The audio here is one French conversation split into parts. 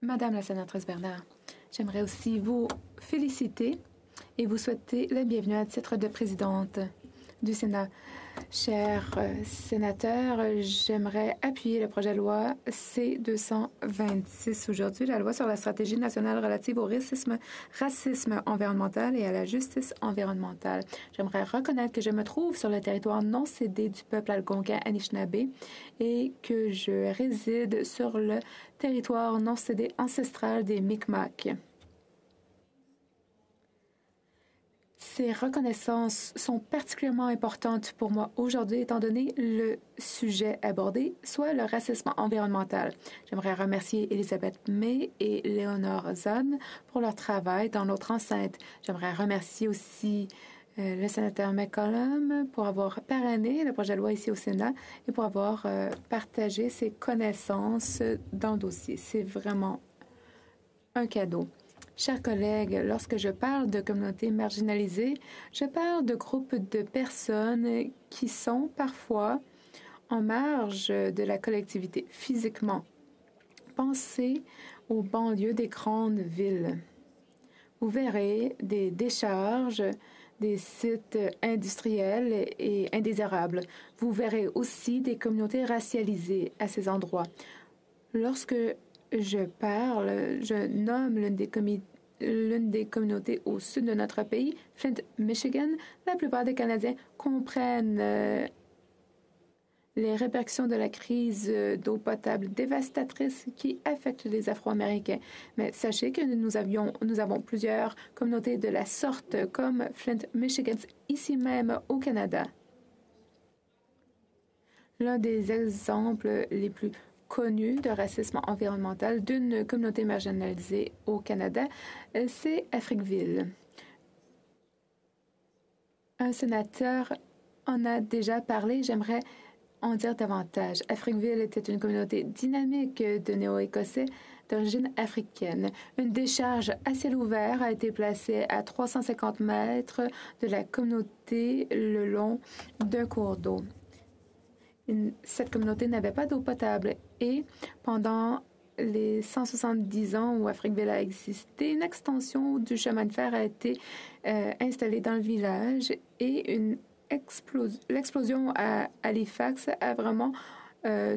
Madame la sénatrice Bernard, j'aimerais aussi vous féliciter et vous souhaiter la bienvenue à titre de présidente du Sénat. Chers sénateurs, j'aimerais appuyer le projet de loi C-226 aujourd'hui, la loi sur la stratégie nationale relative au racisme environnemental et à la justice environnementale. J'aimerais reconnaître que je me trouve sur le territoire non cédé du peuple algonquin Anishinaabe et que je réside sur le territoire non cédé ancestral des Mi'kmaq. Ces reconnaissances sont particulièrement importantes pour moi aujourd'hui, étant donné le sujet abordé, soit le racisme environnemental. J'aimerais remercier Elizabeth May et Léonore Zahn pour leur travail dans notre enceinte. J'aimerais remercier aussi le sénateur McCollum pour avoir parrainé le projet de loi ici au Sénat et pour avoir partagé ses connaissances dans le dossier. C'est vraiment un cadeau. Chers collègues, lorsque je parle de communautés marginalisées, je parle de groupes de personnes qui sont parfois en marge de la collectivité physiquement. Pensez aux banlieues des grandes villes. Vous verrez des décharges, des sites industriels et indésirables. Vous verrez aussi des communautés racialisées à ces endroits. Lorsque je parle, je nomme l'une des communautés au sud de notre pays, Flint, Michigan. La plupart des Canadiens comprennent les répercussions de la crise d'eau potable dévastatrice qui affecte les Afro-Américains. Mais sachez que nous avons plusieurs communautés de la sorte, comme Flint, Michigan, ici même au Canada. L'un des exemples les plus connus de racisme environnemental d'une communauté marginalisée au Canada, c'est Africville. Un sénateur en a déjà parlé, j'aimerais en dire davantage. Africville était une communauté dynamique de Néo-Écossais d'origine africaine. Une décharge à ciel ouvert a été placée à 350 mètres de la communauté le long d'un cours d'eau. Cette communauté n'avait pas d'eau potable et pendant les 170 ans où Africville a existé, une extension du chemin de fer a été installée dans le village et l'explosion à Halifax a vraiment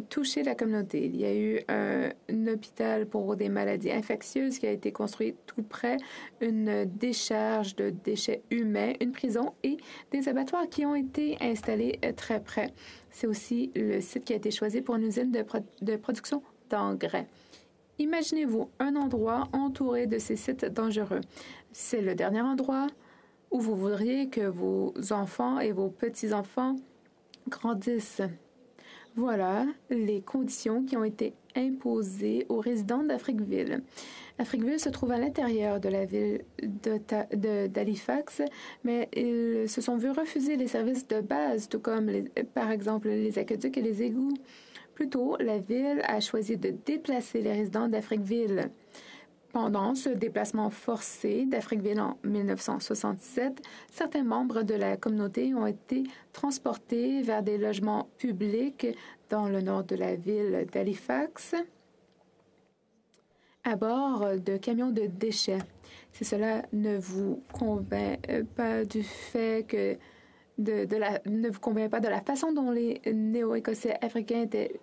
touché la communauté. Il y a eu un hôpital pour des maladies infectieuses qui a été construit tout près, une décharge de déchets humains, une prison et des abattoirs qui ont été installés très près. C'est aussi le site qui a été choisi pour une usine de production d'engrais. Imaginez-vous un endroit entouré de ces sites dangereux. C'est le dernier endroit où vous voudriez que vos enfants et vos petits-enfants grandissent. Voilà les conditions qui ont été imposées aux résidents d'Africville. Africville se trouve à l'intérieur de la ville d'Halifax, mais ils se sont vus refuser les services de base, tout comme, par exemple, les aqueducs et les égouts. Plus tôt, la ville a choisi de déplacer les résidents d'Africville. Pendant ce déplacement forcé d'Africville en 1967, certains membres de la communauté ont été transportés vers des logements publics dans le nord de la ville d'Halifax à bord de camions de déchets. Si cela ne vous convainc pas du fait que ne vous convient pas de la façon dont les Néo-Écossais africains étaient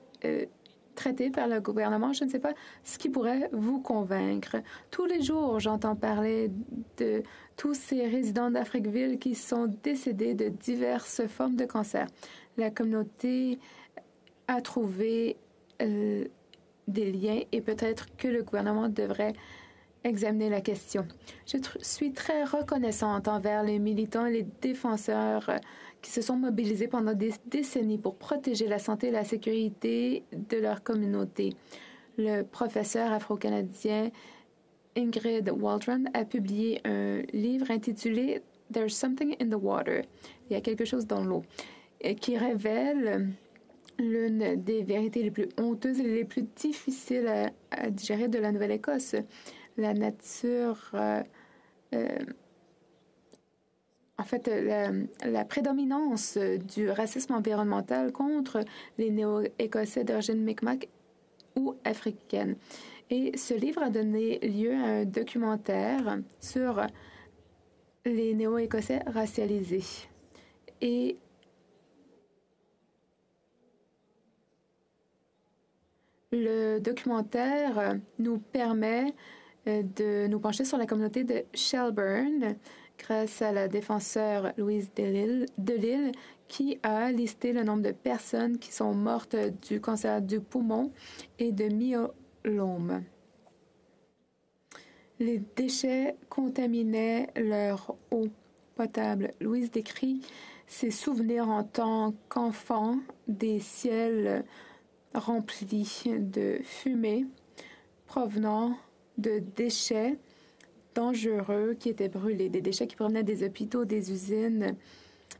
traités par le gouvernement, je ne sais pas ce qui pourrait vous convaincre. Tous les jours, j'entends parler de tous ces résidents d'Africville qui sont décédés de diverses formes de cancer. La communauté a trouvé des liens et peut-être que le gouvernement devrait examiner la question. Je suis très reconnaissante envers les militants et les défenseurs qui se sont mobilisés pendant des décennies pour protéger la santé et la sécurité de leur communauté. Le professeur afro-canadien Ingrid Waldron a publié un livre intitulé « There's Something in the Water » « Il y a quelque chose dans l'eau » qui révèle l'une des vérités les plus honteuses et les plus difficiles à digérer de la Nouvelle-Écosse. La nature, la prédominance du racisme environnemental contre les Néo-Écossais d'origine Mi'kmaq ou africaine. Et ce livre a donné lieu à un documentaire sur les Néo-Écossais racialisés. Et le documentaire nous permet de nous pencher sur la communauté de Shelburne grâce à la défenseure Louise Delisle qui a listé le nombre de personnes qui sont mortes du cancer du poumon et de myélome. Les déchets contaminaient leur eau potable. Louise décrit ses souvenirs en tant qu'enfant des ciels remplis de fumée provenant de déchets dangereux qui étaient brûlés, des déchets qui provenaient des hôpitaux, des usines.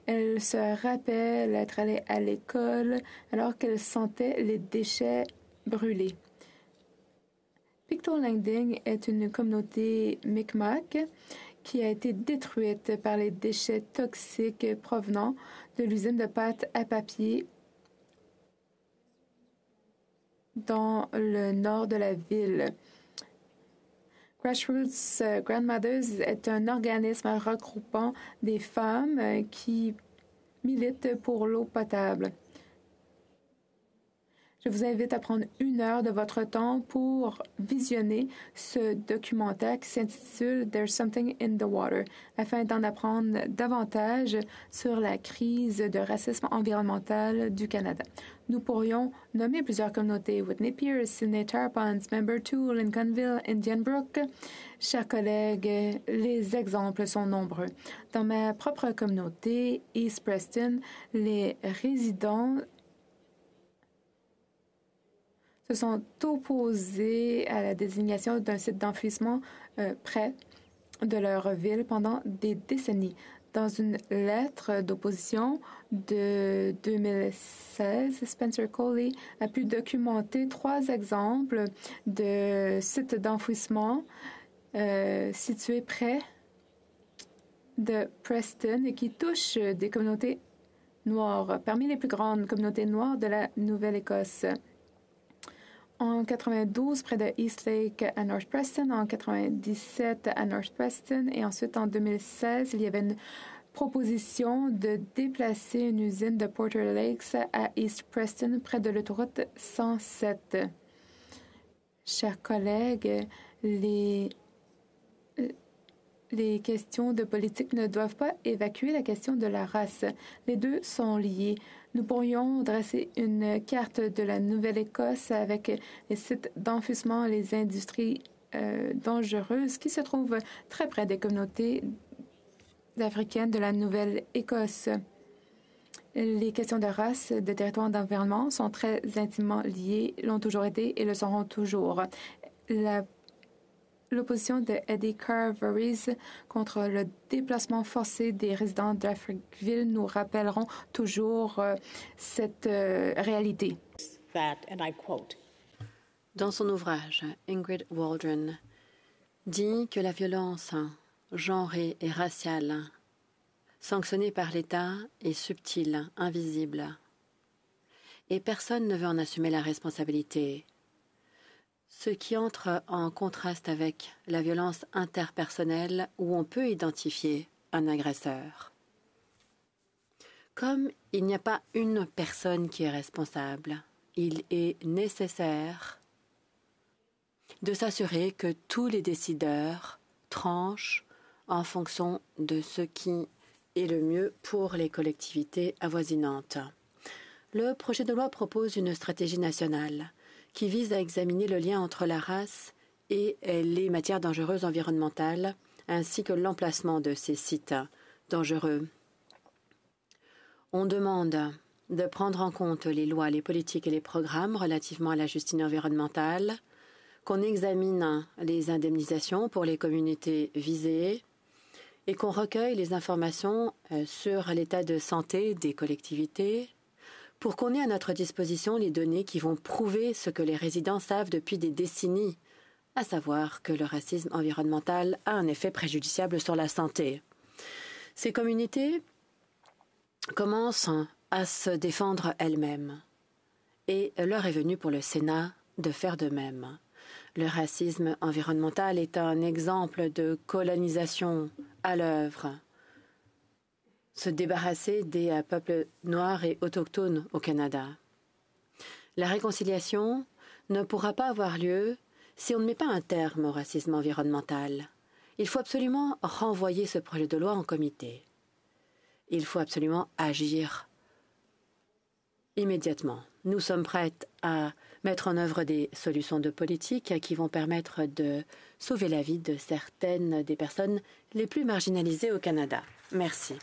Elle se rappelle être allée à l'école alors qu'elle sentait les déchets brûlés. Pictou Langding est une communauté Mi'kmaq qui a été détruite par les déchets toxiques provenant de l'usine de pâte à papier dans le nord de la ville. Grassroots Grandmothers est un organisme regroupant des femmes qui militent pour l'eau potable. Je vous invite à prendre 1 heure de votre temps pour visionner ce documentaire qui s'intitule There's Something in the Water, afin d'en apprendre davantage sur la crise de racisme environnemental du Canada. Nous pourrions nommer plusieurs communautés: Whitney Pierce, Sydney Tarpons, Membertou, Lincolnville, Indian Brook. Chers collègues, les exemples sont nombreux. Dans ma propre communauté, East Preston, les résidents se sont opposés à la désignation d'un site d'enfouissement près de leur ville pendant des décennies. Dans une lettre d'opposition de 2016, Spencer Coley a pu documenter 3 exemples de sites d'enfouissement situés près de Preston et qui touchent des communautés noires, parmi les plus grandes communautés noires de la Nouvelle-Écosse. En 92, près de Eastlake à North Preston, en 97 à North Preston, et ensuite en 2016, il y avait une proposition de déplacer une usine de Porter Lakes à East Preston, près de l'autoroute 107. Chers collègues, les questions de politique ne doivent pas évacuer la question de la race. Les deux sont liés. Nous pourrions dresser une carte de la Nouvelle-Écosse avec les sites d'enfouissement, les industries dangereuses qui se trouvent très près des communautés africaines de la Nouvelle-Écosse. Les questions de race, de territoire, d'environnement sont très intimement liées, l'ont toujours été et le seront toujours. L'opposition de Eddie Carveries contre le déplacement forcé des résidents d'Afriqueville nous rappelleront toujours cette réalité. Dans son ouvrage, Ingrid Waldron dit que la violence genrée et raciale, sanctionnée par l'État, est subtile, invisible, et personne ne veut en assumer la responsabilité. Ce qui entre en contraste avec la violence interpersonnelle où on peut identifier un agresseur. Comme il n'y a pas une personne qui est responsable, il est nécessaire de s'assurer que tous les décideurs tranchent en fonction de ce qui est le mieux pour les collectivités avoisinantes. Le projet de loi propose une stratégie nationale qui vise à examiner le lien entre la race et les matières dangereuses environnementales, ainsi que l'emplacement de ces sites dangereux. On demande de prendre en compte les lois, les politiques et les programmes relativement à la justice environnementale, qu'on examine les indemnisations pour les communautés visées et qu'on recueille les informations sur l'état de santé des collectivités, pour qu'on ait à notre disposition les données qui vont prouver ce que les résidents savent depuis des décennies, à savoir que le racisme environnemental a un effet préjudiciable sur la santé. Ces communautés commencent à se défendre elles-mêmes, et l'heure est venue pour le Sénat de faire de même. Le racisme environnemental est un exemple de colonisation à l'œuvre. Se débarrasser des peuples noirs et autochtones au Canada. La réconciliation ne pourra pas avoir lieu si on ne met pas un terme au racisme environnemental. Il faut absolument renvoyer ce projet de loi en comité. Il faut absolument agir immédiatement. Nous sommes prêtes à mettre en œuvre des solutions de politique qui vont permettre de sauver la vie de certaines des personnes les plus marginalisées au Canada. Merci.